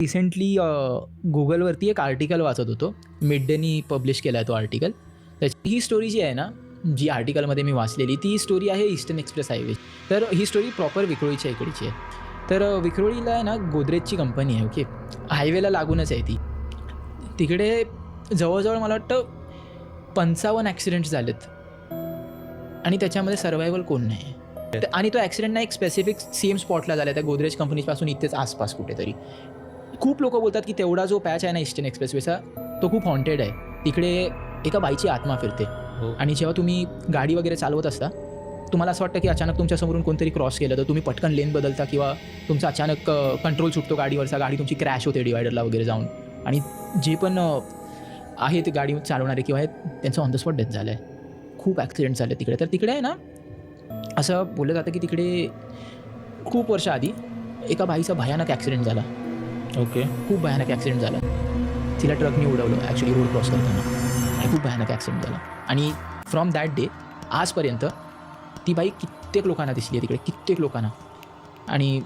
Recently गुगलवरती एक article वाचत होतो. मिड डेनी पब्लिश केला आहे तो आर्टिकल. त्याची ही स्टोरी जी आहे ना, जी आर्टिकलमध्ये मी वाचलेली ती स्टोरी आहे ईस्टर्न एक्सप्रेस हायवे. तर ही स्टोरी प्रॉपर विक्रोळीच्या इकडची आहे. तर विक्रोळीला आहे ना गोदरेजची कंपनी आहे. ओके, हायवेला लागूनच आहे ती. तिकडे जवळजवळ मला वाटतं 55 ॲक्सिडेंट्स झालेत आणि त्याच्यामध्ये सर्व्हायवल कोण नाही. आणि तो ॲक्सिडेंट ना एक स्पेसिफिक सेम स्पॉटला झाला त्या गोदरेज कंपनीपासून इथेच आसपास कुठेतरी. खूप लोकं बोलतात की तेवढा जो पॅच आहे ना ईस्टर्न एक्सप्रेसवेचा तो खूप हॉन्टेड आहे. तिकडे एका बाईची आत्मा फिरते आणि जेव्हा तुम्ही गाडी वगैरे चालवत असता तुम्हाला असं वाटतं की अचानक तुमच्यासमोरून कोणतरी क्रॉस केलं तर तुम्ही पटकन लेन बदलता किंवा तुमचा अचानक कंट्रोल सुटतो गाडीवरचा, गाडी तुमची क्रॅश होते डिवायडरला वगैरे जाऊन. आणि जे पण आहेत गाडी चालवणारे किंवा आहेत त्यांचं ऑन द स्पॉट डेथ झालं आहे. खूप ॲक्सिडेंट झाले तिकडे. तर तिकडे आहे ना असं बोललं जातं की तिकडे खूप वर्ष आधी एका बाईचा भयानक ॲक्सिडेंट झाला. ओके. खूप भयानक ॲक्सिडेंट झाला. तिला ट्रकने उडवलं ॲक्च्युली रोड क्रॉस करताना आणि खूप भयानक ॲक्सिडेंट झाला. आणि फ्रॉम दॅट डे आजपर्यंत ती बाई कित्येक लोकांना दिसली आहे तिकडे, कित्येक लोकांना. आणि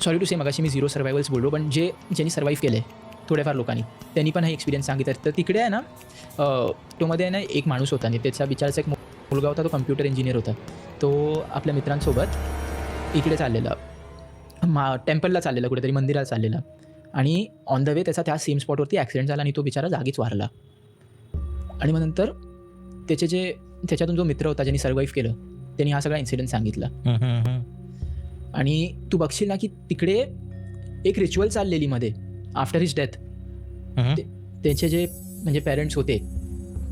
सॉरी टू से मगाशी मी 0 सर्वायवल्स बोललो, पण ज्यांनी सर्वाईव्ह केलं आहे थोड्याफार लोकांनी त्यांनी पण हा एक्सपिरियन्स सांगितला. तर तिकडे आहे ना तोमध्ये आहे ना एक माणूस होता आणि त्याच्या विचाराचा एक मुलगा होता. तो कम्प्युटर इंजिनियर होता. तो आपल्या मित्रांसोबत इकडे चाललेला टेम्पलला चाललेला, कुठेतरी मंदिराला चाललेला. आणि ऑन द वे त्याचा त्या सेम स्पॉटवरती ॲक्सिडेंट झाला आणि तो बिचारा जागीच वारला. आणि मग नंतर त्याच्यातून जो मित्र होता ज्यांनी सर्वाईव्ह केलं त्यांनी हा सगळा इन्सिडेंट सांगितला. आणि तू बघशील ना की तिकडे एक रिच्युअल चाललेली मध्ये आफ्टर हिज डेथ. त्याचे जे म्हणजे पेरेंट्स होते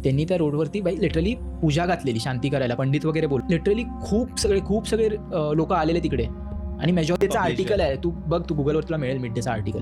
त्यांनी त्या रोडवरती बाई लिटरली पूजा घातलेली शांती करायला, पंडित वगैरे बोल. लिटरली खूप सगळे लोक आलेले तिकडे. आणि मेजॉरिटीचा आर्टिकल आहे, तू बघ, तू गुगलवर तुला मिळेल मिड डेचा आर्टिकल.